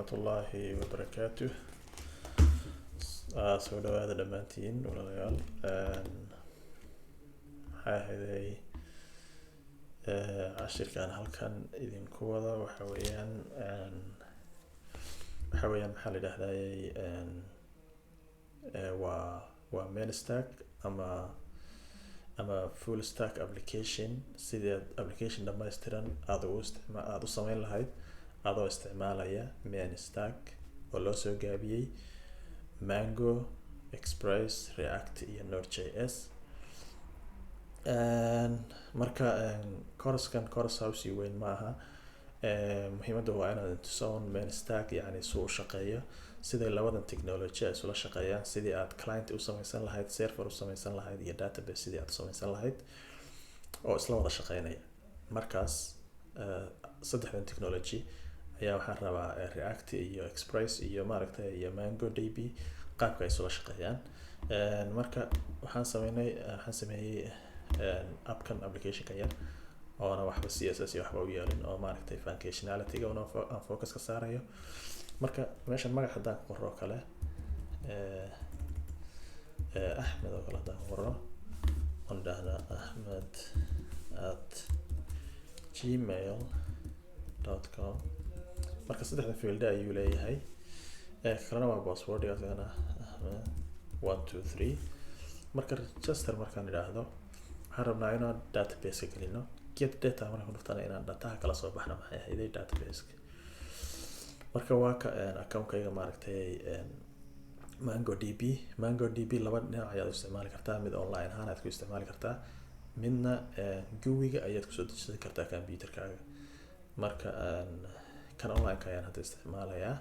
waraxmatullaahi wabarakaatuh. Soo dhawaada dhammaantiin walaalayaal. Maxaa ahaydey cashirkan halkan idinku wada waxa weeyaan maxaa la yidhahdayey waa main stack ama full stack application, sidii application dhammaystiran aad u samayn lahayd adoo isticmaalaya main stack oo loo soo gaabiyey Mango, Express, React iyo Node.js. Marka course house weyn maaha. Muhiimadda waa inaad tusoon main stack, yani suu u shaqeeyo, siday labadan technology ay isula shaqeeyaan, sidii aad client u samaysan lahayd, server u samaysan lahayd iyo database sidii aad u samaysan lahayd oo isla wada shaqeynaya. Markaas saddexdan technology ayaa waxaan rabaa React iyo Express iyo maaragtay iyo mangodb qaabka ay isula shaqeeyaan. Marka waxaan sameeyey appkan applicationka yar oona waxba CSS iyo waxba u yeelin oo maaragtay functionality-ga aan focus ka saarayo. Marka meeshan magac haddaan ku qorro kale Ahmed oo kale haddaan ku qorro on dhahna ahmed@gmail.com. marka saddexda field ayuu leeyahay. Kalena waa password yaasana 1 2 3. marka register markaan idhaahdo waxaan rabnaa inaan database gelino. Get data markaan dhuftana inaan dataha kala soo baxno maxay ahayd database. marka waa ka account-kayga maaragtay mangodb laba dhinac ayaad isticmaali kartaa. mid online ahaan aad ku isticmaali kartaa, midna GUI-ga ayaad kusoo dejisan kartaa computerkaaga. marka kan online-ka ayaan hadda isticmaalayaa.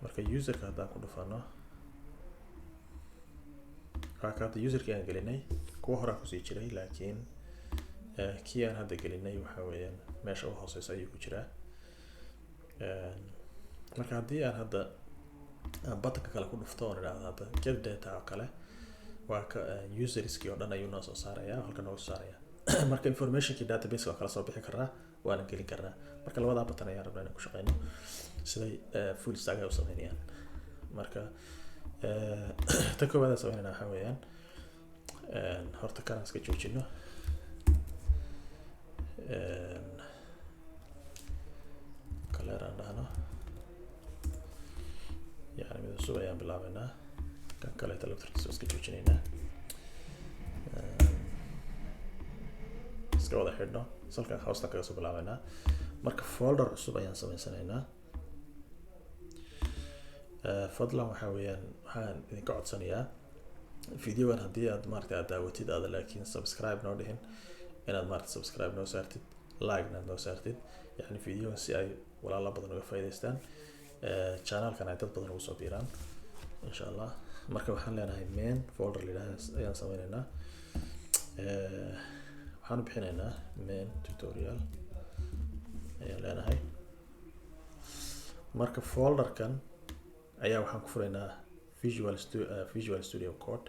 marka userka haddaan ku dhufano hadda userkii aan gelinay kuwa horaa kusii jiray, laakiin kii aan hadda gelinay waxa weeyaan meesha u hooseysa ayuu ku jiraa. marka haddii aan hadda buttonka kale ku dhufto oon idhaahdo hadda get data oo kale, waa ka userskii oo dhan ayuu noo soo saarayaa, halka noogu soo saarayaa. marka informationkii database waa kala soo bixi karnaa, waana gelin karnaa. marka labadaa button ayaan rabnaa inaan ku shaqeyno siday full stack ay u sameynayaan. marka ta koowaad aan sameynayna waxaa weeyaan horta kan iska joojino. kaleer aan dhahno, yani mid cusub ayaan bilaabeynaa. kan kaleeta laftarkiisa iska joojinaynaa. iska wada xidhno, salkan hoosta kaga soo bilaabeynaa. marka folder cusub ayaan samaysanaynaa. fadlan waxaa weeyaan waxaan idinka codsanayaa videogan haddii aad maaragtay aad daawatid aad laakiin subscribe noo dhihin, inaad maaragtay subscribe noo saartid, like na noo saartid, yani videogan si ay walaalo badan uga faa'iidaystaan, channelkan ay dad badan ugu soo biiraan insha Allah. marka waxaan leenahay main folder lidhaahdo ayaan sameynaynaa. waxaan bixinaynaa main tutorial ayaan leenahay. marka folderkan ayaa waxaan ku furaynaa Visual Studio Code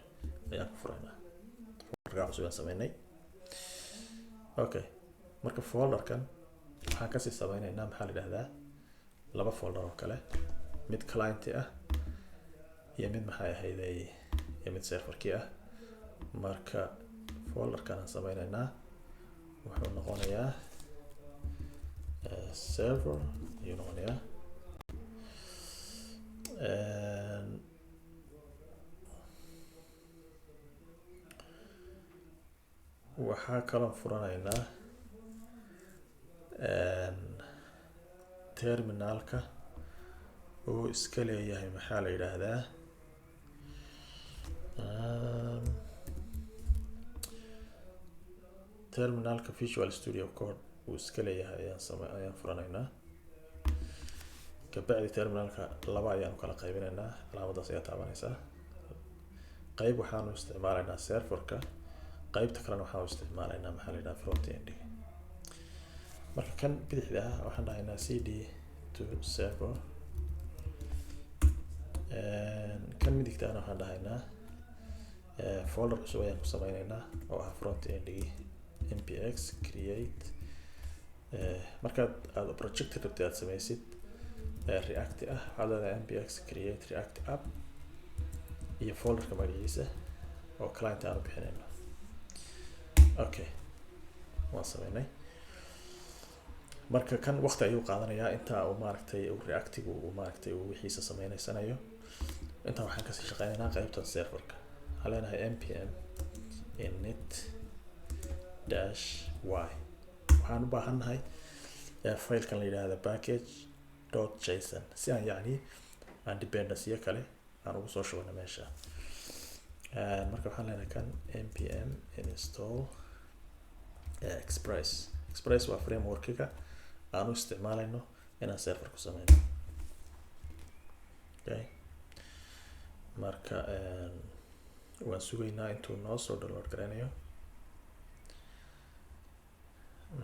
ayaan ku furaynaa. folderka cusub aan sameynay. okay, marka folderkan waxaan kasii sameynaynaa maxaa la yidhahdaa laba folder oo kale, mid client ah iyo mid maxay ahaydey iyo mid serverkii ah. marka folderkan aan sameynaynaa wuxuu noqonayaa server ayuu noqonayaa. waxaa kaloo furanaynaa terminalka uu iska leeyahay maxaa la yidhaahdaa terminalka Visual Studio Code uu iska leeyahay ayaan furanaynaa. kabacdi terminalka laba ayaan kala qaybinaynaa. calaamadaas ayaa taabanaysaa. qayb waxaanu isticmaalaynaa serverka, qaybta kalena waxaanu isticmaalaynaa maxaa la yidhahdaa front end. marka kan bidixda ah waxaan dhahaynaa cd to server, kan midigta ahna waxaan dhahaynaa folder cusub ayaan ku sameynaynaa oo ah front end npx create markaad aad project rabtid aad sameysid react ah waxaad leedahay npx create react app iyo folderka magaciisa oo client aan u bixinayno. Okay, waan sameynay. Marka kan waqti ayuu qaadanayaa inta uu maaragtay uu reactigu uu maaragtay uu wixiisa sameynaynayo. inta waxaan kasii shaqeynaynaa qaybtan serverka. Waxaan leenahay npm init dash y. waxaan u baahannahay filekan la yidhaahdo package.json si aan yacni aan dependency kale aan ugu soo shubano meesha. marka waxaan leenahay kan npm install express waa frameworkiga aan u isticmaalayno inaan server ku sameyno. Okay, marka waan sugaynaa intuu noo soo download garanayo.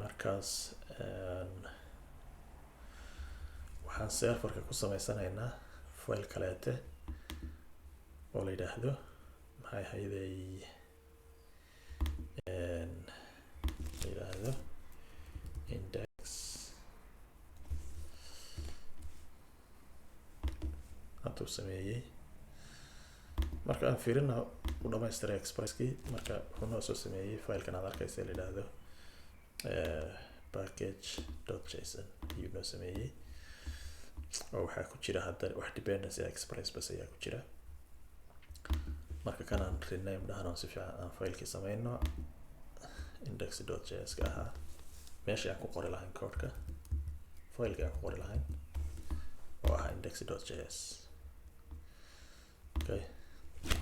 markaas waxaan serverka ku sameysanaynaa file kaleete oo la yidhaahdo maxay hayday la yidhaahdo index haduu sameeyey. marka aan fiirina u dhamaystiray expresskii marka wuxuu noo soo sameeyey filekan aad arkaysa la yidhaahdo package.json ayuu noo sameeyey oo waxaa ku jira hadda wax dependency express bas ayaa ku jira. marka kan aan rename dhahno si fiican aan filekii sameyno index.js ka ahaa meesha aan ku qori lahayn codeka fileka aan ku qori lahayn oo ah index.js. Okay,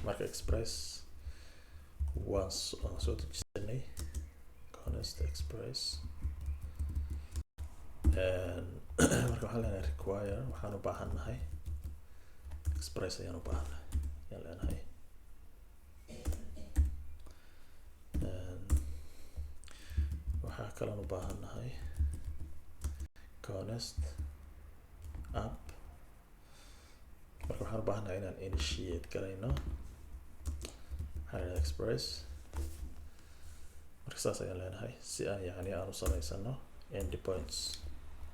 marka express waan soo dejisanay const express marka waxaan leenahay require waxaan u baahannahay express ayaan u baahannahay ayaan leenahay. waxaa kaloon u baahannahay const app marka waxaan u baahannahay inaan initiate garayno waxaan express marka saas ayaan leenahay si aan yacni aan u sameysano endpoints.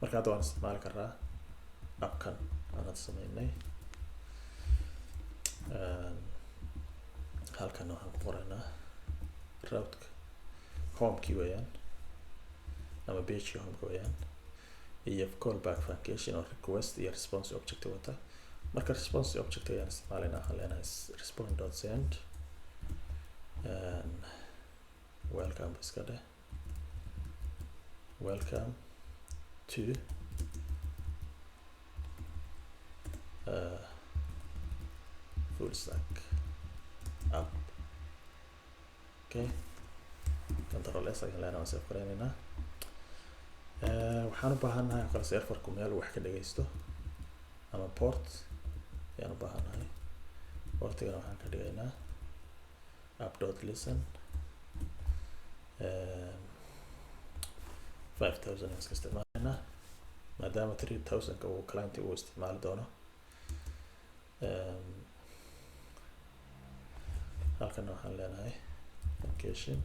marka hadda waan isticmaali karaa appkan aan hadda sameynay. halkan waxaan ku qoraynaa route homekii weeyaan ama pagekii homeka weeyaan iyo callback function oo request iyo response object wata. marka response object ayaan isticmaalaynaa waxaan leenahay respond.send welcome iska dheh welcome to fullstack app. Okay, control s ayaan leenahay save garaynaynaa. waxaan u baahannahay kala serverku meel wax ka dhageysto ama port ayaan u baahannahay. portigana waxaan ka dhigaynaa app.listen 5000 aan iska isticmaalaynaa maadaama 3000 uu client uu isticmaali doono. halkan waxaan leenahay function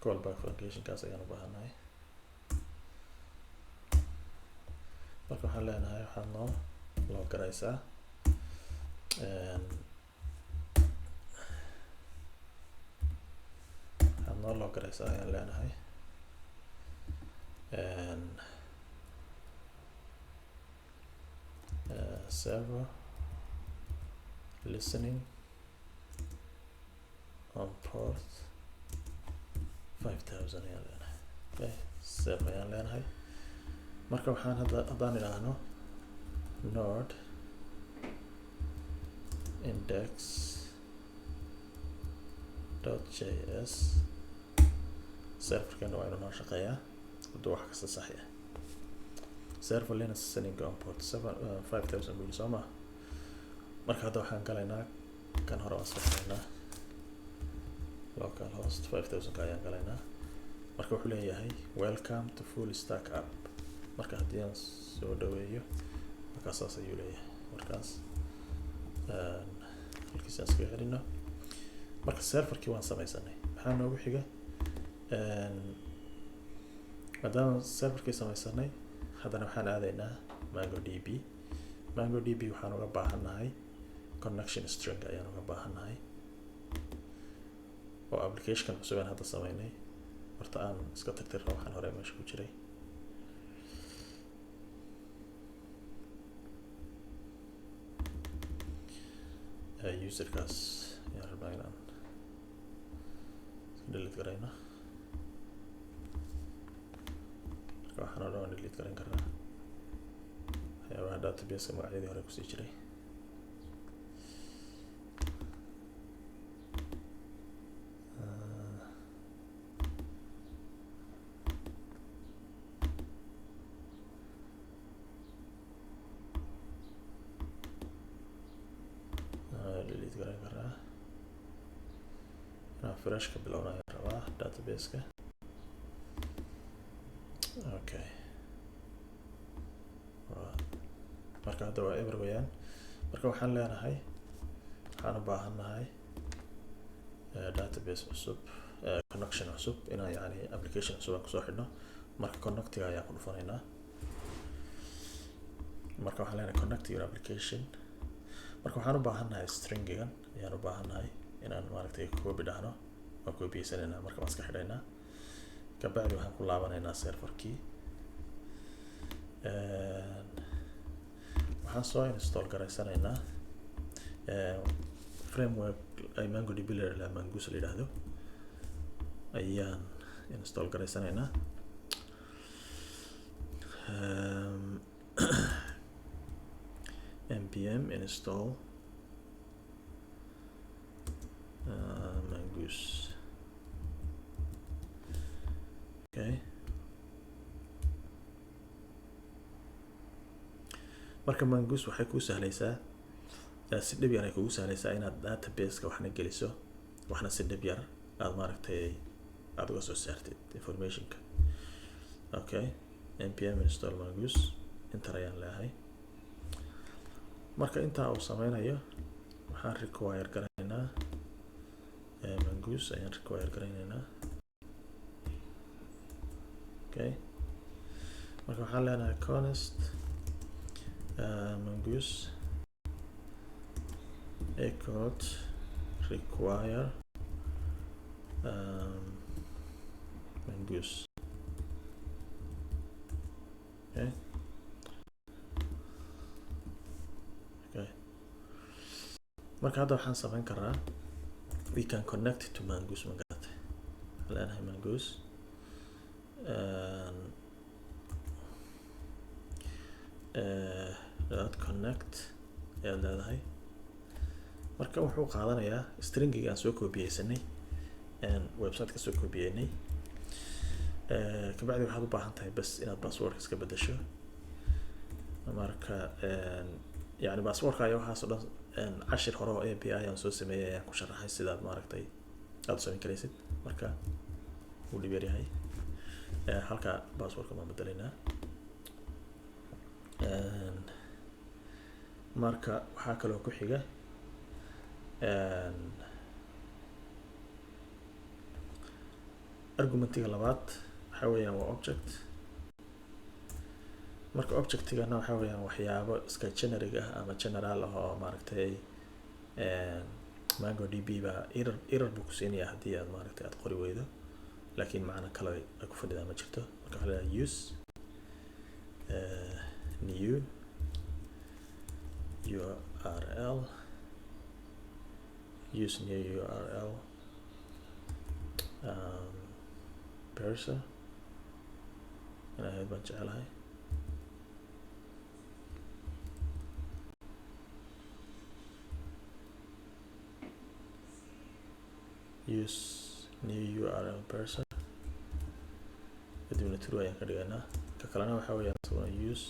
callback function kaas ayaan u baahannahay. marka waxaan leenahay waxaad noo loo garaysaa waxaad noo loo garaysaa ayaan leenahay server listening on port 5000 ayaan leenahay. Okay, server ayaan leenahay. marka waxaan haddaan idhaahno node index.js serverkana waa inuu noo shaqeeyaa hadduu wax kasta sax yahay. server listening on port 5000 buu soo ma. marka hadda waxaan galaynaa kan hore waan saxeynaa localhost 5000 ayaan galaynaa. marka wuxuu leeyahay welcome to fullstack app. marka haddii aan soo dhaweeyo markaas saas ayuu leeyahay. markaas serverkiisa aan iskaga celino. Marka serverkii waan samaysanay, maxaa noogu xiga? maadaama serverkii samaysanay, haddana waxaan aadaynaa mangodb. mangodb waxaan uga baahannahay connection string ayaan uga baahannahay oo application cusub aan hadda samaynay. horta aan iska tirtirno waxaan hore meesha ku jiray. userkaas ayaan rabnaa inaan delete garayno. marka waxaan oo dhan waan delete garan karnaa waxyaabaha database magacyadii hore kusii jiray. delete garan karnaa. inaan fresh ka bilowna ayaan rabaa database-ka. okay, marka hadda waa ever weyaan. marka waxaan leenahay waxaan u baahannahay database cusub, connection cusub, inaan yani application cusub aan kusoo xidhno. marka connectiga ayaan ku dhufanaynaa. marka waxaan leenahay connect your application. marka waxaan u baahannahay stringigan ayaan u baahannahay inaan maaragtay copy dhahno. waan copyaysanayna, marka waan iska xidhaynaa. kabacdi waxaan ku laabanaynaa serverkii. waxaan soo install garaysanaynaa framework ay mangodb la mangoose la yidhaahdo ayaan install garaysanaynaa. npm install mangoose. okay, marka mangoose waxay kuu sahlaysaa si dhib yar ay kugu sahlaysaa inaad database-ka waxna geliso, waxna si dhib yar aad maaragtay aad uga soo saartid information-ka. okay, npm install mangoose, enter ayaan leeyahay. marka intaa uu sameynayo waxaan require garaynaynaa mangoose ayaan require garaynaynaa. okay, marka waxaan leenahay const mangoose echoed require mangoose. okay, okay, marka hadda waxaan samayn karnaa we can connect to mangoose. magarata leenahay mangoose connect ayaad leedahay. marka wuxuu qaadanayaa stringiga aan soo koobiyeysanay, website ka soo koobiyeynay. kabacdi waxaad u baahan tahay bas inaad passwordka iska bedesho. marka yani passwordka ayaa waxaas oo dhan cashir hore oo API aan soo sameeyay ayaan ku sharaxay sidaad maaragtay aad u samayn karaysid. marka wuu dhib yar yahay. halka passwordka ma bedelaynaa. marka waxaa kaloo ku xiga argumentiga labaad waxaa weeyaan waa object. marka objectigana waxaa weeyaan waxyaabo iska generic ah ama general ah oo maaragtay mangodb baa error buu ku siinayaa haddii aad maaragtay aad qori weydo, laakiin macna kale ay ku fadhidaa ma jirto. marka waxaa leeyahay use new URL, use new URL parser inay ahayd baan jecelahay. use new URL parser kadibna true ayaan ka dhigaynaa. ka kalena waxaa weeyaan use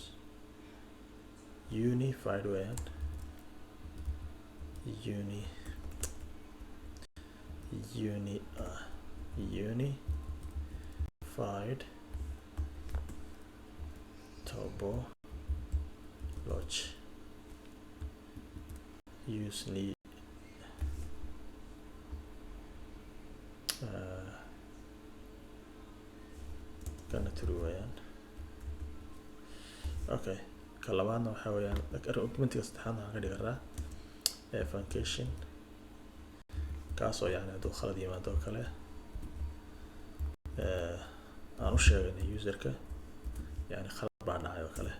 unified weeyaan unified topology. use kana true weeyaan. Okay, ka labaadna waxaa weeyaan argumentiga saddexaadna waxaan ka dhigi karaa function kaasoo yani hadduu khalad yimaado oo kale aan u sheegay userka yani khalad baa dhacay oo kale.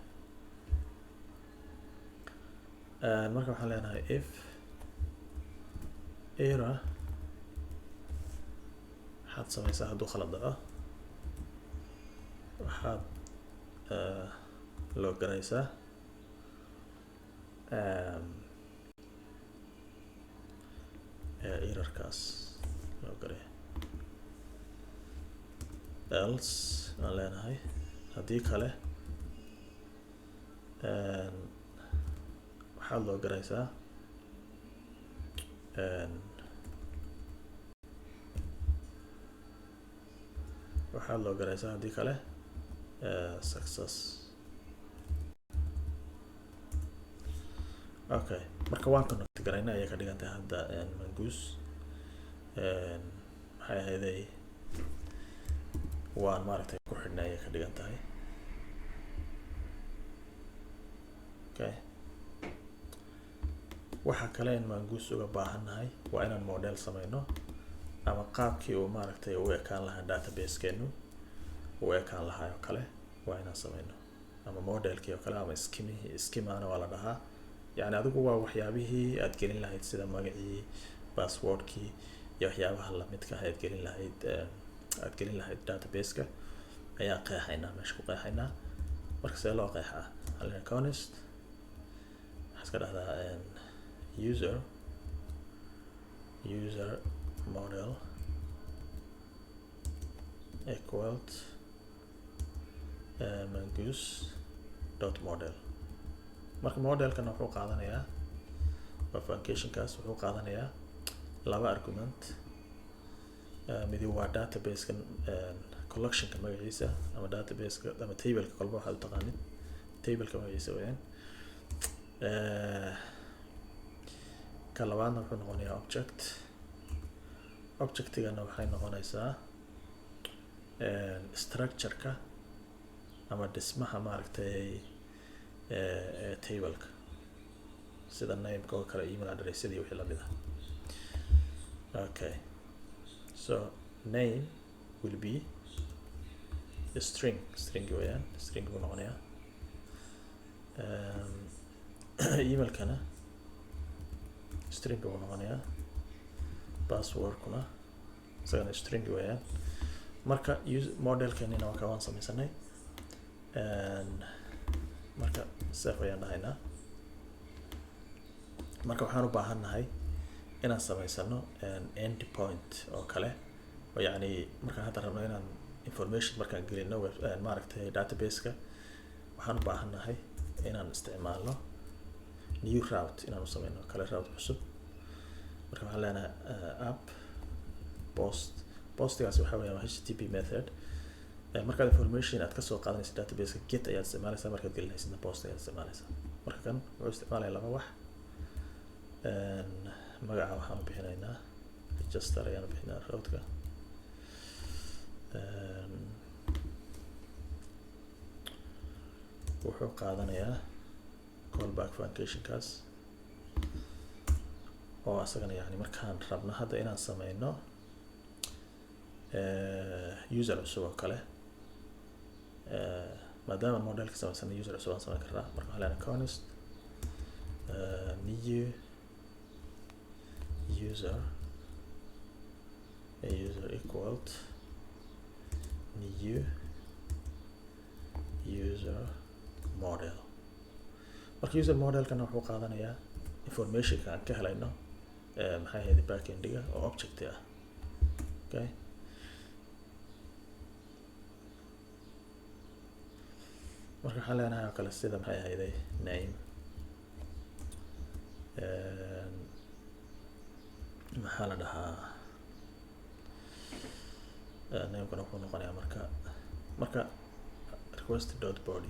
marka waxaan leenahay if error waxaad sameysaa hadduu khalad dhaco waxaad loo garaysaa errorkaas loo garay else aan leenahay haddii kale waxaad loo garaysaa haddii kale success. Okay, marka waan connect garayna ayay ka dhigan tahay hadda mangoose maxay ahayday waan maaragtay ku xidhnay ayay ka dhigan tahay. Okay, waxa kale in mangoose uga baahannahay waa inaan model sameyno ama qaabkii uu maaragtay u ekaan lahaa database-keenu u ekaan lahaa oo kale waa inaan sameyno ama modelkii oo kale ama schemana waa la dhahaa. يعني adigu waa waxyaabihii aad gelin lahayd sida magacii passwordkii iyo waxyaabaha la midka ah aad gelin lahayd database-ka ayaa qeexaynaa meesha ku qeexaynaa. marka see loo qeexaa halkan const waxaa iska dhahdaa user model equals mangoose dot model. marka modelkan wuxuu qaadanayaa functionkaas wuxuu qaadanayaa laba argument midi waa database-kan collectionka magaciisa ama database-ka ama table-ka kolba waxaad u taqaanid table-ka magaciisa weeyaan. ka labaadna wuxuu noqonayaa objectigana waxay noqonaysaa structure-ka ama dhismaha maaragtay table-ka sida name-ka oo kale email address-yadii wixii lamid ah. Okay, so name will be a string weeyaan, string buu noqonayaa. email-kana string buu noqonayaa, password-kuna isagana string weeyaan. marka model-keenina waa ka waan sameysanay marka save ayaan dhahaynaa. marka waxaan u baahannahay inaan sameysano endpoint oo kale oo yani markaan hadda rabno inaan information markaan gelino maaragtay database-ka waxaan u baahannahay inaan isticmaalno new route inaan u sameyno kale route cusub. marka waxaan leenahay app postigaas waxaa weeyaan http method. markaad information aad kasoo qaadanaysa database-ka get ayaad isticmaalaysaa, markaad gelinaysidna post ayaad isticmaalaysaa. marka kan wuxuu isticmaalaya laba wax. magaca waxaan u bixinaynaa register ayaan u bixinaa route-ka. wuxuu qaadanayaa callback functionkaas oo asagana yani markaan rabno hadda inaan sameyno user cusub oo kale maadaama modelka sameysana user cusub aan sameyn karnaa. marka waxaan leenahay const new user equals new user model. marka user modelkana wuxuu qaadanayaa informationka aan ka helayno maxay ahayd backendiga oo object ah. Okay, marka waxaan leenahay oo kale sida maxay ahayday name maxaa la dhahaa name-kana wuxuu noqonayaa marka request.body.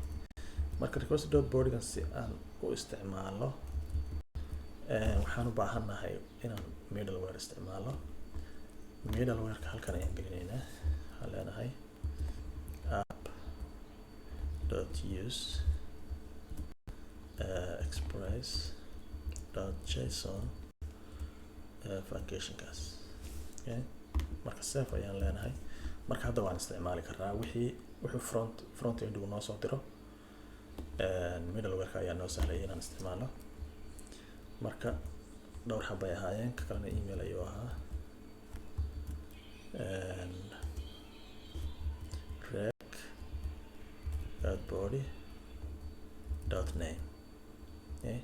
marka request.body-gan si aan u isticmaalno waxaan u baahannahay inaan middleware isticmaalno. middleware halkan ayaan gelinaynaa. waxaan leenahay app.use express.json functionkaas. okay. marka safe ayaan leenahay. marka hadda waan isticmaali karnaa wixii front end uu noo soo diro. middleware ayaa noo sahlaya inaan isticmaalo. marka dhowr xab ay ahaayeen, ka kalena email ayuu ahaa. rec.body.name. okay.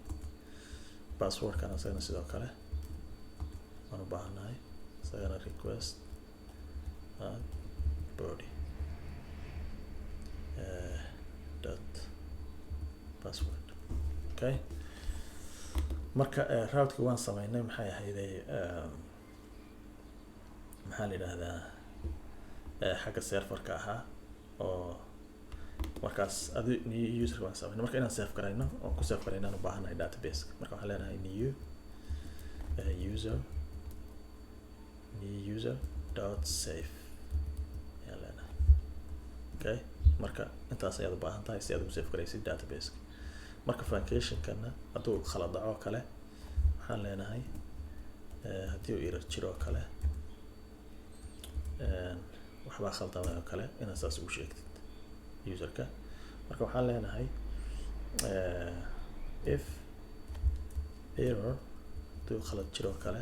passwordkana isagana sidoo kale waan u baahanahay. isagana request body dot password. okay. marka routka waan sameynay. maxay ahayday maxaa la yidhaahdaa xagga serverka ahaa oo markaas new user waan sameynay. marka inaan save garayno oo ku save garayno aan u baahanahay database. marka waxaan leenahay new user dot save ayaan leenahay. okay. marka intaas ayaad u baahan tahay si aad ugu save garaysid database. marka functionkana hadduu khalad dhaco kale waxaan leenahay haddii uu error jiro kale waxbaa khaldamay oo kale inaad saas ugu sheegtid userka. marka waxaan leenahay if error hadduu khalad jiro kale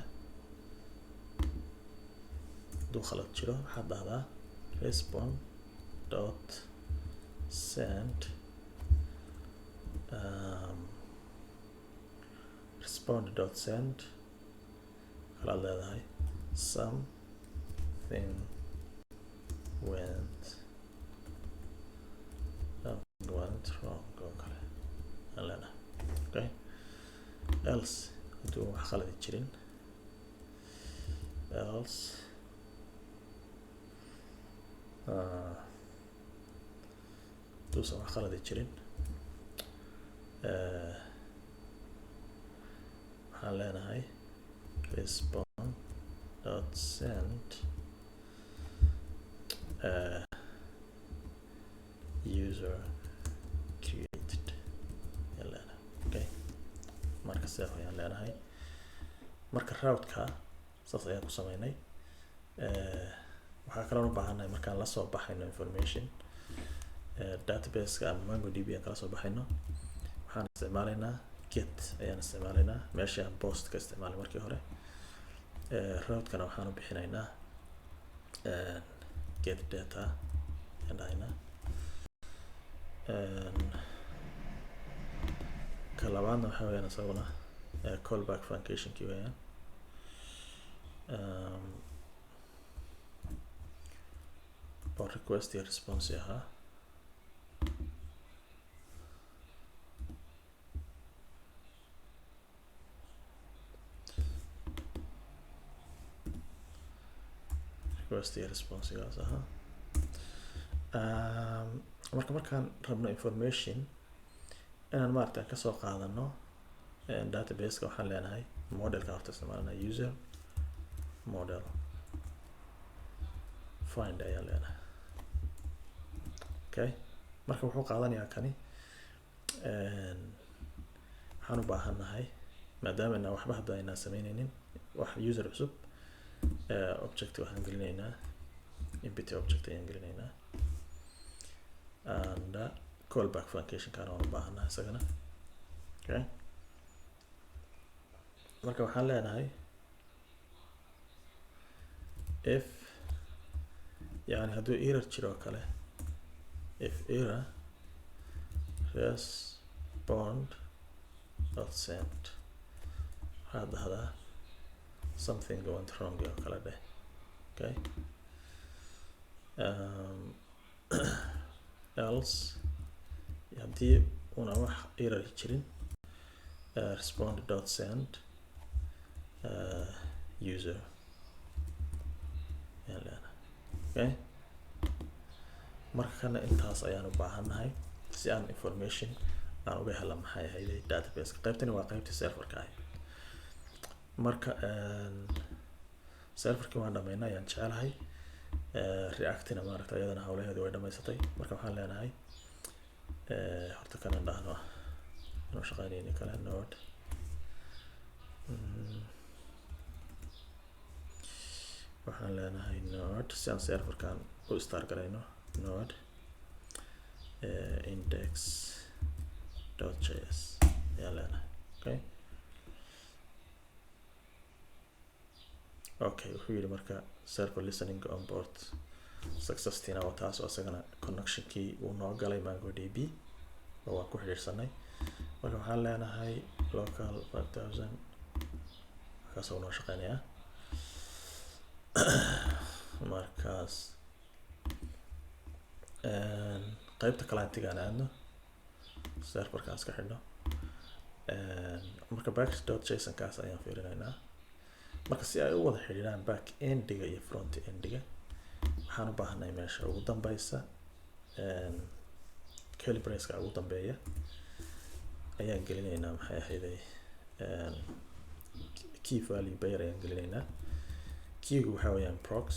waxaad dhahdaa respond.send kalaad leedahay something went wrong oo kale aan leenahay. okay. else hadduu wax khaladi jirin hadduusan wax khaladi jirin waxaan leenahay respond.send user created ayaan leenahay. okay. marka safe ayaan leenahay. marka routka saas ayaan ku sameynay. waxaa kaloo u baahannahay markaan la soo baxayno information database-ka ama mangodb aan kala soo baxayno waxaan isticmaalaynaa get ayaan isticmaalaynaa meesha aan post ka isticmaalay markii hore. routkana waxaan u bixinaynaa get data ayaan dhahaynaa. ka labaadna waxaa weyaan isaguna callback functionkii weyaan. oo request iyo response ahaa. request iyo responsegaas ahaa. markaan rabno information inaan maaragta kasoo qaadano database-ka waxaan leenahay modelka horta isticmaalana user model find ayaan leenahay. okay. marka wuxuu qaadanayaa kani waxaan u baahannahay maadaama inaan waxba hadda aynaan sameyneynin wax user cusub object waxaan gelinaynaa empty object ayaan gelinaynaa and callback functionkana waan u baahannahay isagana. okay. marka waxaan leenahay if yani hadduu error jiro kale if error respond.send waxaad dhahdaa something went wrong oo kale dheh. okay. else haddii una wax error jirin respond.send user ayaan leenahay. okay. marka kana intaas ayaan u baahannahay si aan information aan uga hela maxay ahayd database. qaybtani waa qaybtii serverka ahayd. marka serverkii waan dhamaynay ayaan jecelahay. Reactina maaragtay iyadana hawlaheedu way dhamaysatay. Marka waxaan leenahay horta kana dhahno inuu shaqaynayni kale node. Waxaan leenahay node si aan serverkan u start garayno node index.js ayaan leenahay. Okay, wuxuu yidhi marka server listening on board successfully waa taas oo asagana connection kii uu noo galay mangodb oo waan ku xiriirsanay. Marka waxaan leenahay local 5000 kaas oo noo shaqeynaya. Markaas qaybta client-gaan aadno serverkaas ka xidhno. Marka package.json kaas ayaan fiirinaynaa. Marka si ay u wada xiriiraan back endiga iyo front endiga waxaan u baahanahay meesha ugu dambaysa curly brace-ka ugu dambeeya ayaan gelinaynaa maxay ahayday key value pair ayaan gelinaynaa. Keygu waxaa weeyaan prox,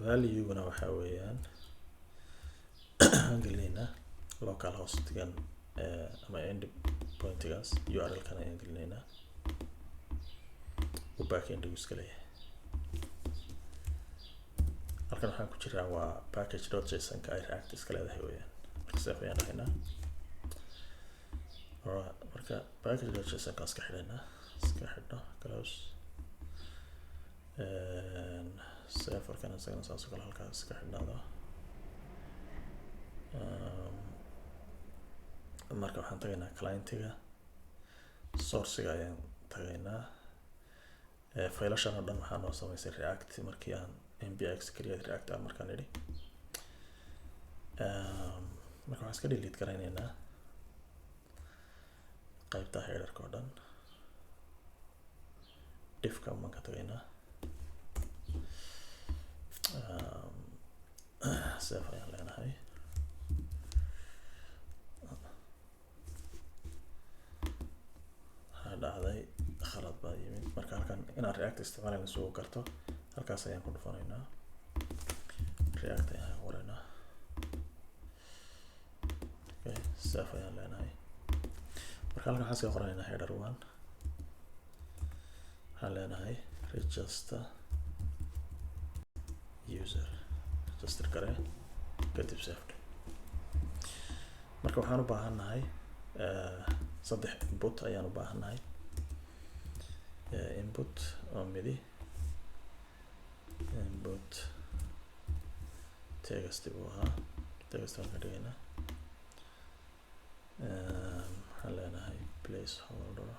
value-guna waxaa weeyaan aan gelinaynaa local host-gan ama endpoint-gaas URL-kana ayaan gelinaynaa uu back endigu iska leeyahay. Halkan waxaan ku jiraa waa package.json ka ay react iska leedahay weeyaan. Marka save ayaan dhahaynaa. Alright, marka package.json kaas ka xidhaynaa iska xidhno close. Serverkan isagana saas oo kale halkaas iska xidhnaado. Marka waxaan tagaynaa client-ga source-ga ayaan tagaynaa. Faylashan oo dhan waxaa noo samaysay react markii aan npx create react aan markaan idhi. Marka waxaan iska delete garaynaynaa qaybta header-ka oo dhan. Diff-ka baan ka tagaynaa. Save ayaan leenahay. Dhacday khalad baa yimid. Marka halkan inaan react isticmaalayno si uu garto halkaas ayaan ku dhufanaynaa. React ayaan qoraynaa. Okay, save ayaan leenahay. Marka halkan waxaan iska qoranaynaa header 1. Waxaan leenahay register user. Register gare kadib save. Marka waxaan u baahannahay saddex input ayaan u baahannahay. Input oo midi input text buu ahaa. Text waan ka dhigaynaa. Waxaan leenahay placeholder.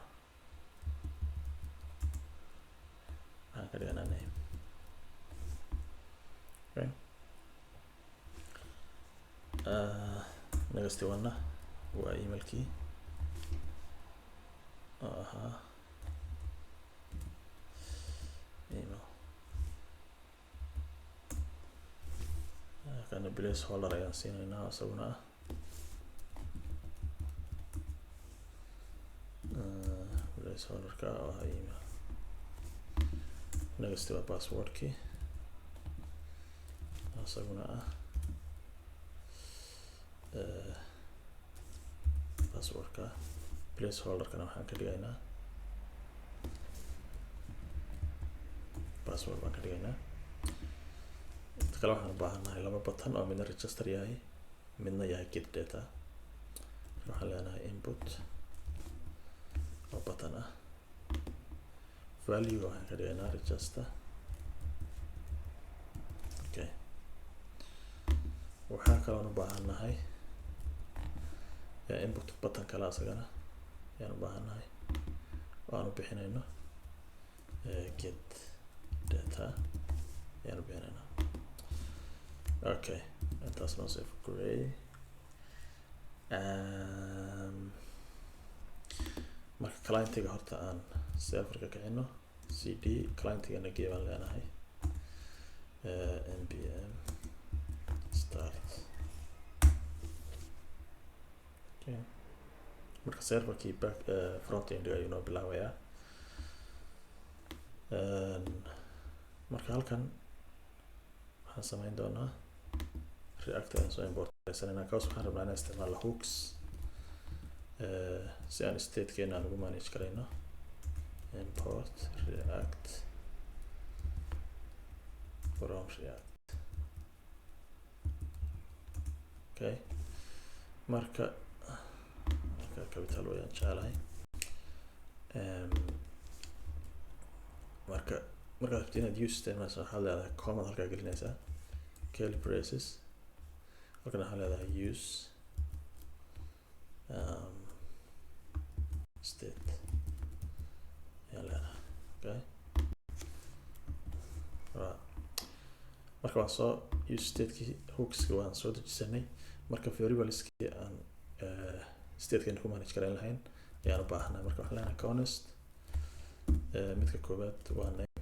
Waxaan ka dhigaynaa name. Okay. Next one waa email-kii. Email. Kana placeholder ayaan siinaynaa asaguna ah. Placeholder-ka oo ah email. Next waa password-kii. Asaguna ah password-ka. Placeholder-kana waxaan ka dhigaynaa password baan ka dhigaynaa. Inta kale waxaan u baahannahay laba button oo midna register yahay midna yahay get data. Waxaan leenahay input oo button ah. Value waxaan ka dhigaynaa register. Okay. Waxaan kaloo u baahannahay input button kale asagana ayaan u baahannahay oo aan u bixinayno get data ayaan u bixinaynaa. Okay, intaas noo save gareey. Marka client-ga horta aan server-ka kicino cd client-gana gee baan leenahay npm start. Okay. Marka server-kii back front-end ayuu noo bilaabayaa. marka halkan waxaan samayn doonaa react aan soo import garaysanayna kaas waxaan rabnaa inaan isticmaalo hooks si aan statekeena aan ugu manage karayno import react from react. Okay, marka capital wayaan jeclahay. markaad rabtid inaad use isticmaalayso waxaad leedahay comma halkaa gelinaysaa curly braces, halkan waxaad leedahay use state ayaa leedahay. Okay, marka waan soo use statekii hookski waan soo dejisanay. marka variableski aan statekeena ku manage karayn lahayn ayaan u baahnaa. marka waxaan leenahay const midka koowaad waa name,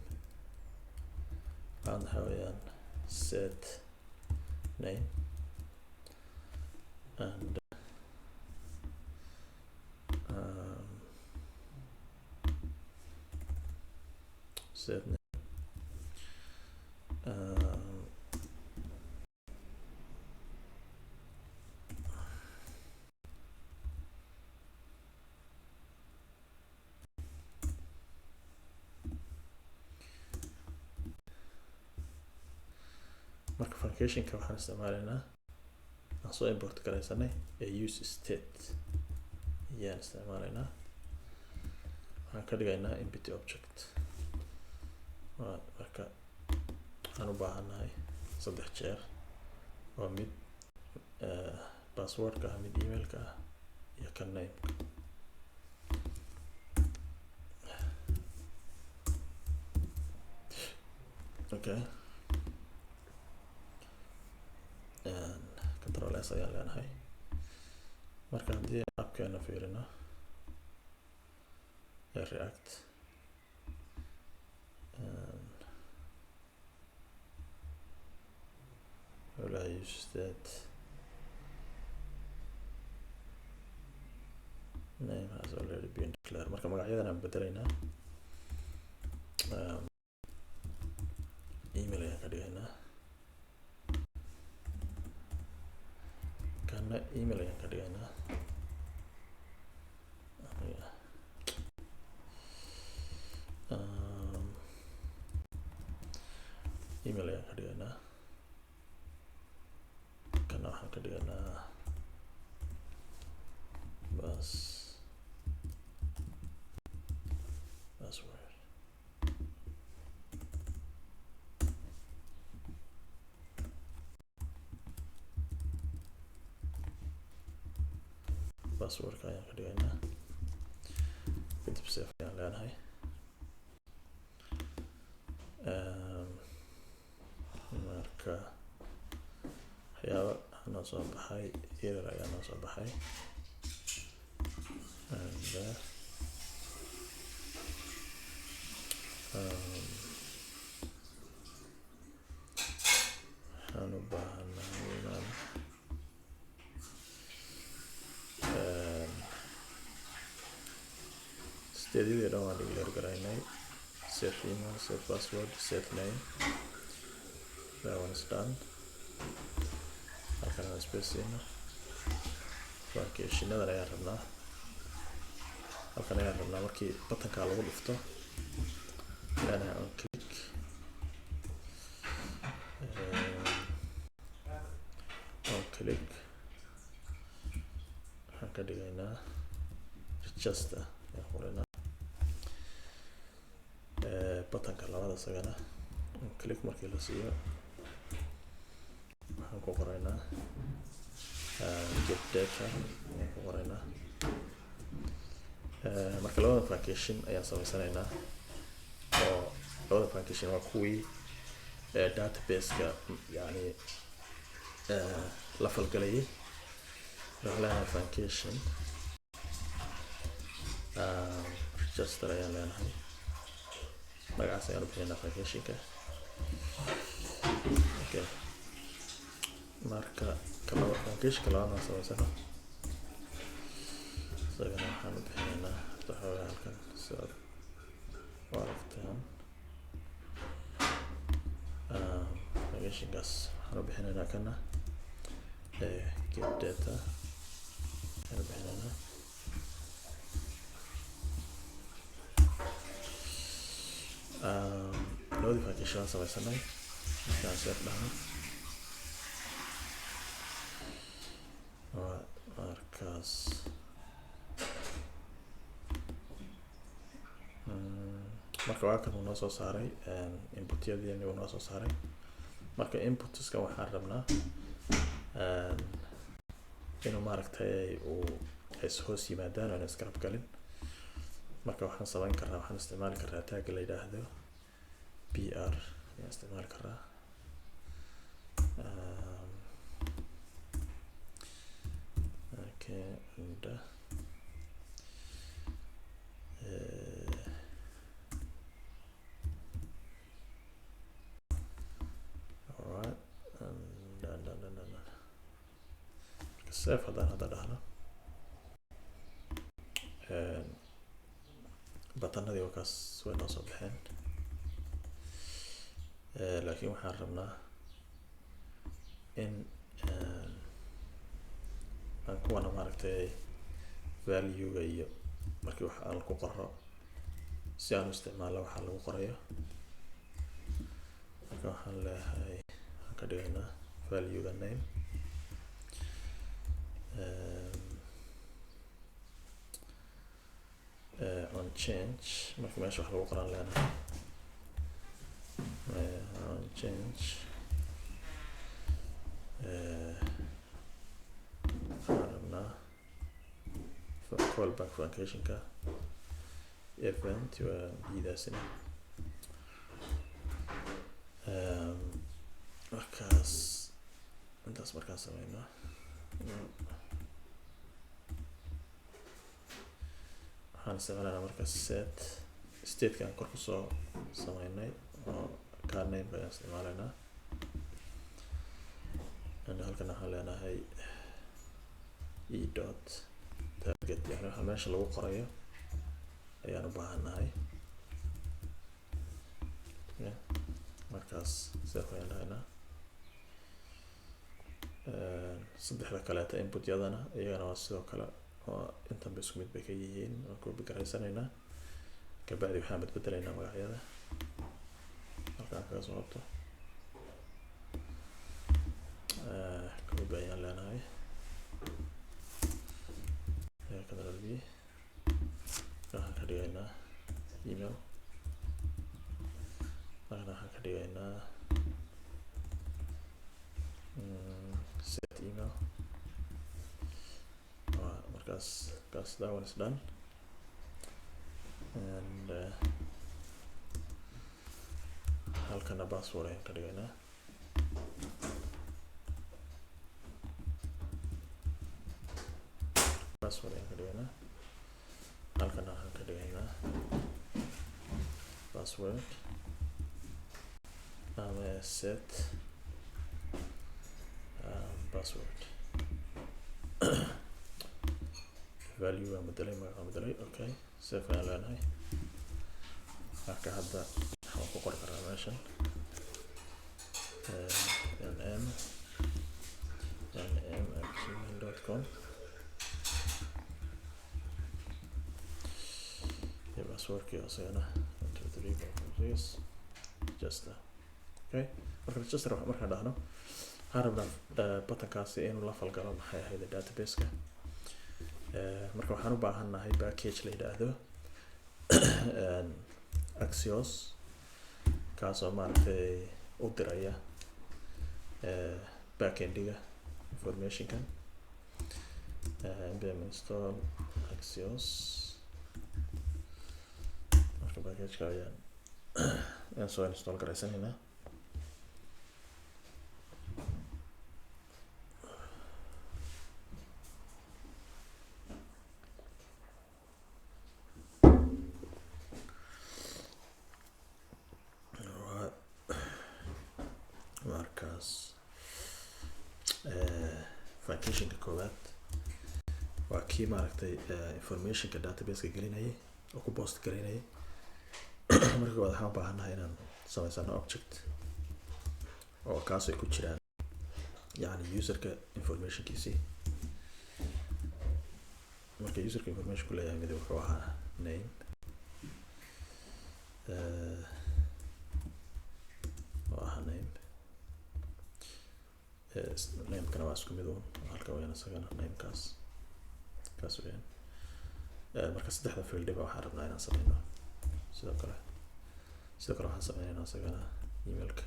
waxaa weeyaan set name and set name marka functionka waxaan isticmaalaynaa aan soo import garaysanay ee use state ayaan isticmaalaynaa. waxaan ka dhigaynaa empty object. marka waxaan u baahannahay 3 jeer oo mid passwordka ah, mid emailka ah iyo kan nameka. Okay, control S ayaan leenahay. marka haddii appkeena fiirino ee react wala use state name has already been declared. marka magacyadan aan bedelaynaa. email ayaan ka dhigaynaa, kana email ayaan ka dhigaynaa. email ayaan ka dhigaynaa, kana waxaan ka dhigaynaa password. passwordka ayaan ka dhigaynaa, kadib save ayaan leenahay. marka waxyaaba noo soo baxay, error ayaa noo soo baxay and waxaan u baahannahay inaan stateadii dhan waan declare garaynay. set email, set password, set name, that one is done. halkan aan space siino. functionadan ayaan rabnaa, halkan ayaan rabnaa markii buttonka lagu dhufto leenahay on click waxaan ka dhigaynaa register ayaan qoraynaa. buttonka labada isagana on click markii la siiyo waxaan ku qoraynaa get data ayaan ku qoraynaa. marka labada function ayaan samaysanaynaa oo labada function waa kuwii database-ka yani la falgalayay. waxaan leenahay function register ayaan leenahay, magacaas ayaan u bixinaa functionka. okay, marka functionka labaadna samaysano isagana waxaan u bixinaynaa waxoogaa halkan sida u aragtaan function gas waxaan u bixinaynaa kana get data waxaan u bixinaynaa labadii function aan samaysanay markaan save dhahno markaas marka waa kan uu noo soo saaray inputyadii uu noo soo saaray marka inputska waxaan rabnaa inuu maaragtay uu is hoos yimaadaan oo iskarab galin marka waxaan samayn karnaa waxaan isticmaali karnaa tag la yiraahdo br ayaan isticmaali karnaa okay and alright and save hadda dhahno batanadii wakaas way noo soo baxeen laakiin waxaan rabnaa in aan kuwana maaragtay value-ga iyo markii wax aan ku qoro si aan u isticmaalo waxa lagu qorayo marka waxaan leeyahay waxaan ka dhigaynaa value-ga name on change marka meesha wax lagu qoran leenahay on change waxaan rabnaa callback functionka event waa iidaasina markaas intaas markaan sameynaa waxaan isticmaalana markaas set statekaan kor kusoo sameynay oo car name ayaan isticmaalaynaa and halkan waxaan leenahay e dot target yani waxa meesha lagu qorayo ayaan u baahanahay markaas save ayaan dhahaynaa saddexda kaleeta inputyadana iyagana waa sidoo kale oo intanba isku mid bay ka yihiin waan copy garaysanaynaa kabacdi waxaan bedbedelaynaa magacyada halkaan kaga soo qabto copy ayaan leenahay control v waxaan ka dhigaynaa email marna waxaan ka dhigaynaa set email markaas that one is done and halkana password ayaan ka dhigaynaa password ayaan ka dhigaynaa halkana waxaan ka dhigaynaa password ama set password value waan bedelay magac waan bedelay okay save ayaan leenahay marka hadda waxaan ku qori karaa meeshan nm@gmail.com iyo passwordkii asagana 123 just okay marka register markaan dhahno waxaan rabnaa buttonkaasi inuu la falgalo maxay ahayd database-ka marka waxaan u baahannahay package la yidhaahdo axios kaasoo maaragtay u diraya backendiga informationkan npm install axios marka packageka ayaan soo install garaysanaynaa functionka koowaad waa kii maaragtay informationka database-ka gelinayay oo ku post galinayay marka koowaad waxaan u baahannahay inaan samaysano object oo kaas ay ku jiraan yani userka informationkiisi. marka userka information ku leeyahay mid wuxuu ahaa name name name kana waa isku mid halka weeyaan isagana namekaas kaas weeyaan. marka saddexda field ba waxaan rabnaa inaan sameyno sidoo kale waxaan sameynaynaa isagana emailka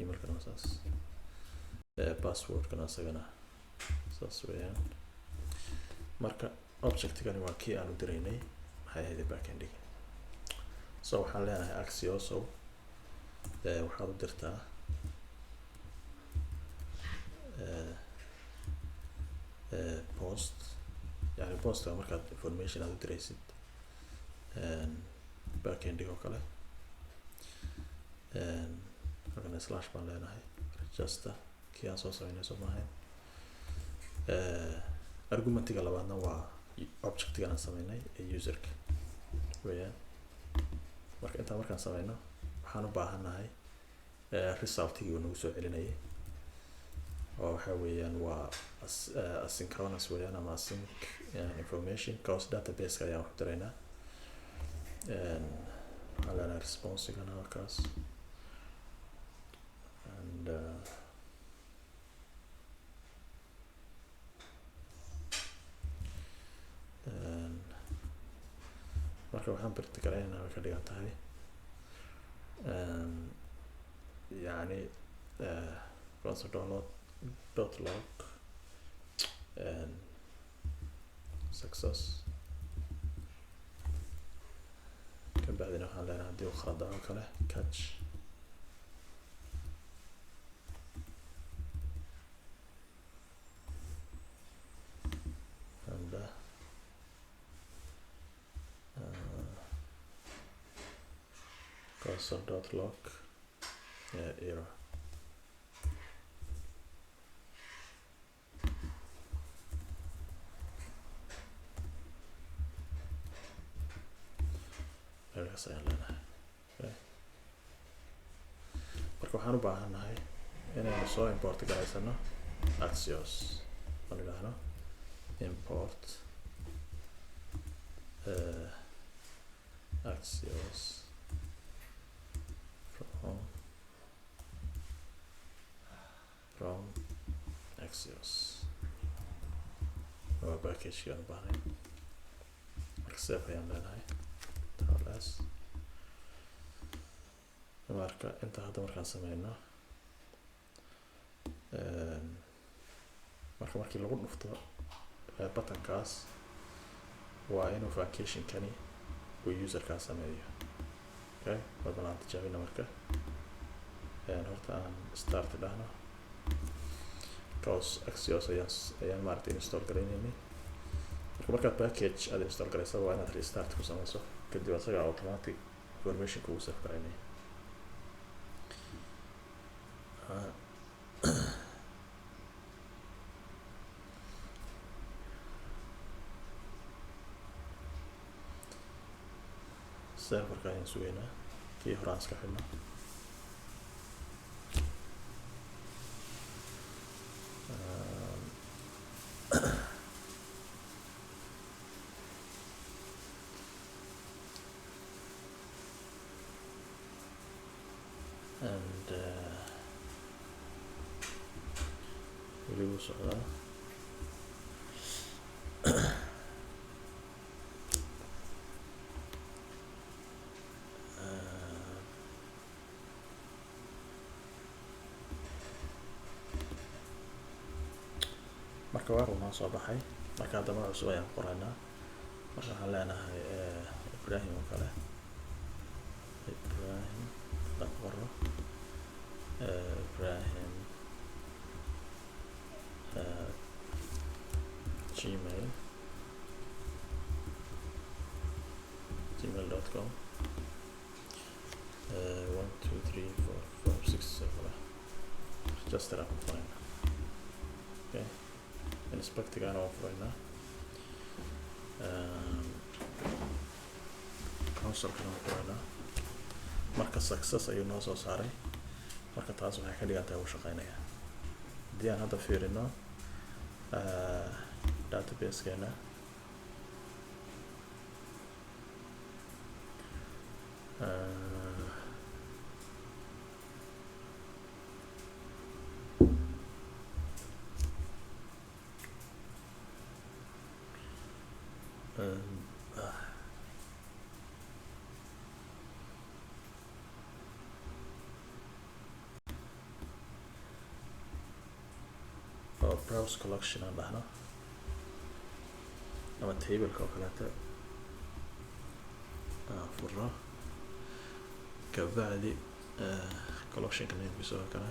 email kana saas password kana isagana saas weeyaan. marka objectigani waa kii aan u diraynay maxay ahayd backendiga. so waxaan leenahay axioso waxaad u dirtaa post yani post waa markaad information aad u diraysid backendig oo kale. markana slash baan leenahay register kii aan soo sameynay soo maahayn. argumentiga labaadna waa objectiga aan sameynay ee userka weeyaan. marka intaan markaan sameyno waxaan u baahanahay resultigii uu nagu soo celinayay oo waxa weeyaan waa asynchronous weeyaan ama async information cause database ayaan wax diraynaa. waxaan leenahay responsigana halkaas and marka waxaan bartigaraynaa way ka dhigan tahay yani console.log success kan bacdina waxaan leenahay haddii uu khalad dhaco kale catch and console.log error. errors ayaan leenahay. marka waxaan u baahanahay inaynu soo import garaysano axios aan idhaahno import axios from axios waa package aan u baahnay. marka save ayaan leenahay taas. marka inta hadda markaan sameyno markii lagu dhufto buttonkaas waa inuu vacationkani uu userkaa sameeyo. okay badanaan tijaabina marka horta aan start dhahno cause axios ayaan maaragtay install garaynaynay. markaad package aad install garaysa waa inaad restart ku sameyso kadib asaga automatic information kugu save garaynay. serverka ayaan sugaynaa kii horaan iska xidhna. and weli wuu socdaa. marka waa rumaa soo baxay. marka hadda magac cusub ayaan qoraynaa. marka waxaan leenahay ibrahim oo kale ibrahim qoro ibrahim gmail.com 1 2 3 4 5 6 7 register aan furaynaa. okay inspectigaana waan furaynaa. consolekana waan furaynaa. marka success ayuu noo soo saaray marka taas waxay ka dhigan tahay uu shaqeynaya haddii aan hadda fiirino database-keena browse collection aan dhahno ama table-ka oo kaleeto furno kabacdi collectionka namekiisa oo kale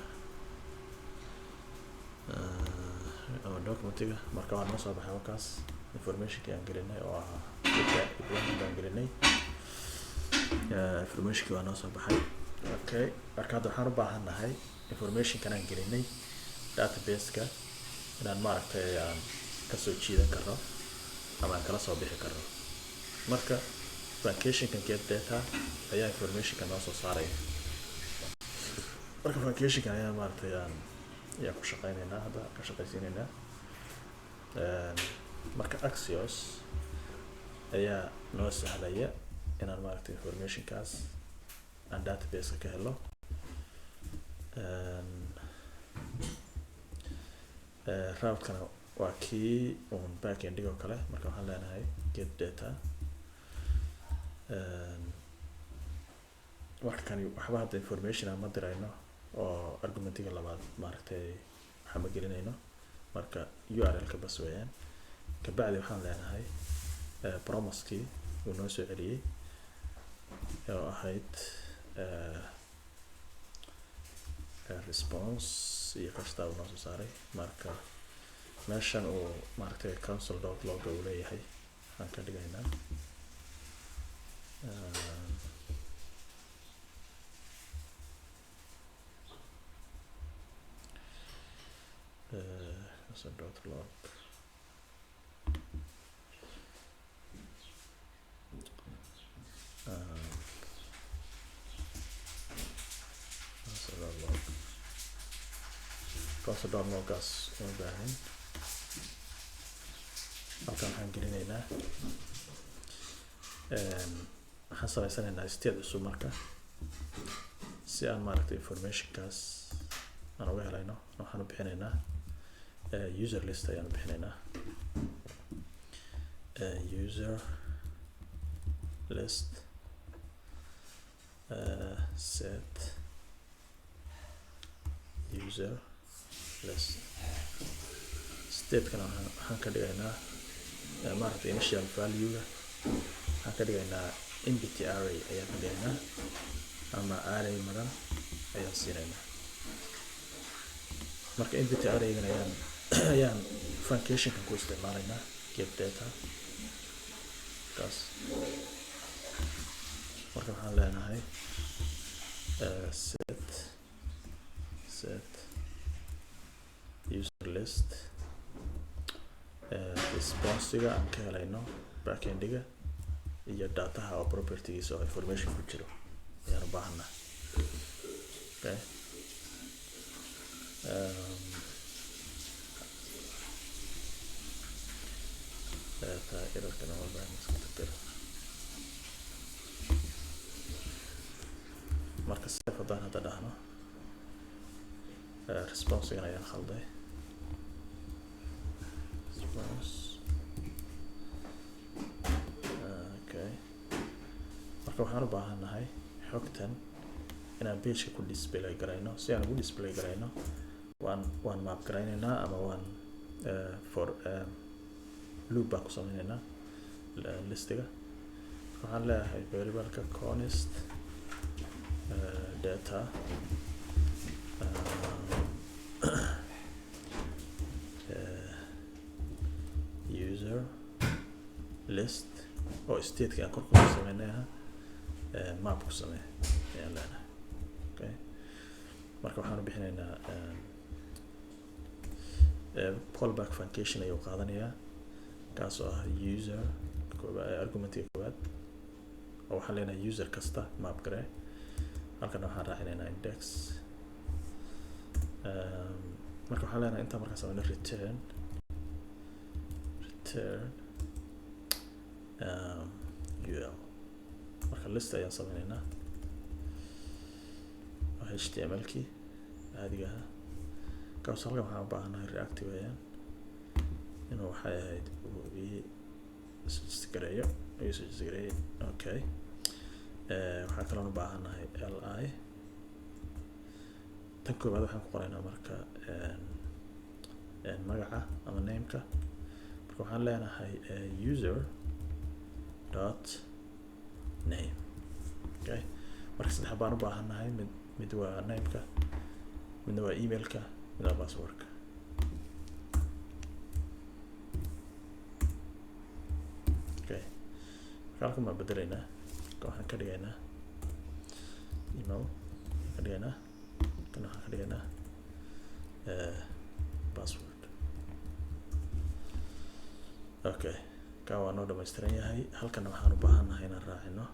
ama documentiga marka waan noo soo baxay markaas informationkii aan gelinay oo ahaa aan gelinay informationkii waa noo soo baxay okay marka hadda waxaan u baahannahay informationkan aan gelinay database-ka inaan maaragtay aan kasoo jiidan karno ama aan kala soo bixi karno marka vacationkan get data ayaa informationka noo soo saaraya marka vacationkan ayaa maaragtay ayaan ku shaqeynaynaa hadda ka shaqaysiinaynaa marka Axios ayaa noo sahlaya inaan maaragtay informationkaas aan database ka helo routekana waa kii un backend oo kale marka waxaan leenahay get data marka kan waxba hadda information aan ma dirayno oo argumentiga labaad maaragtay waxaan ma gelinayno marka URL-ka bas weeyaan kabacdi waxaan leenahay promise-kii uu noo soo celiyey oo ahayd response iyo kasta uu noo soo saaray marka meeshan uu maaragtay console.log uu leeyahay aan ka dhigaynaa console.log console.log-gaas uma baahin halkan waxaan gelinaynaa waxaan samaysanaynaa state cusub marka si aan maaragtay informationkaas aan uga helayno waxaan u bixinaynaa user list ayaan u bixinaynaa user list set user list state-kana waxaan ka dhigaynaa maaragtay initial value-ga waxaan ka dhigaynaa empty array ayaan ka dhigaynaa ama array madan ayaan siinaynaa marka empty array-gan ayaan functionkan ku isticmaalaynaa get data taas marka waxaan leenahay set user list response-ga aan ka helayno backend-ga iyo dataha oo property-giisa oo information ku jiro ayaan u baahanaa okay errorkana waa baahan iska tirtiro marka save haddaan hadda dhahno response-gan ayaan khalday okay marka waxaan u baahannahay xogtan inaan page-ka ku display garayno si aan ugu display garayno waan map garaynaynaa ama waan for loop baan ku sameynaynaa listiga waxaan leeyahay variable-ka const data user list oo state-ka aan kor ku sameynayna map ku samee ayaan leenahay okay marka waxaan u bixinaynaa callback function ayuu qaadanayaa kaas oo ah user argumentiga koowaad oo waxaan leenahay user kasta map garee halkana waxaan raacinayna index. marka waxaan leenahay inta markaas aan return ul. marka list ayaan sameynaynaa html kii caadiga ah. kaas halkan waxaan u baahanahay react weeyaan inuu waxay ahayd gareeyo okay. waxaan kaloo u baahanahay li. tan koowaad waxaan ku qoraynaa marka magaca ama nameka. marka waxaan leenahay user dot name. okay. marka saddex baan u baahanahay, mid waa nameka, midna waa emailka, midna waa passwordka. okay. marka halkan baan bedelaynaa. marka waxaan ka dhigaynaa email, ka dhigaynaa kana waxaan ka dhigaynaa password. okay. ka waa noo dhammaystiran yahay. halkana waxaan u baahanahay inaan raacino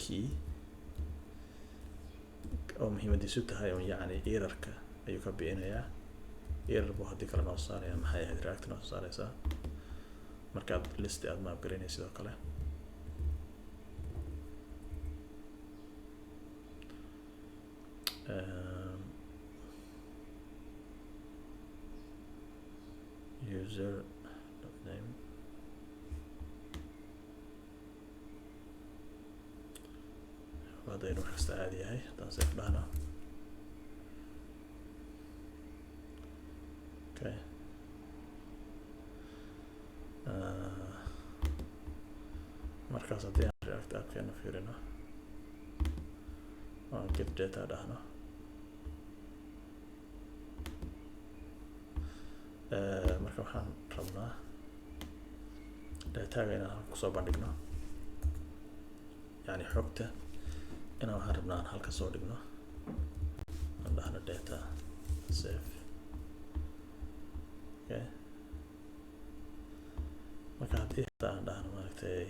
key oo muhiimadiisu tahay oo yacni errorka ayuu ka bixinayaa. error buu haddii kale noo saaraya, maxay ahayd react noo saaraysaa markaad list aad map galinay sidoo kale. user name hadaynu wax kasta caadi yahay haddaan save dhahno. okay. markaas haddii aan react appkeena fiirino aan get data dhahno, marka waxaan rabnaa dataga inaan halka kusoo bandhigno, yani xogta inaan waxaan rabnaa aan halka soo dhigno. aan dhahno data save. okay. marka haddii aan dhahno maaragtay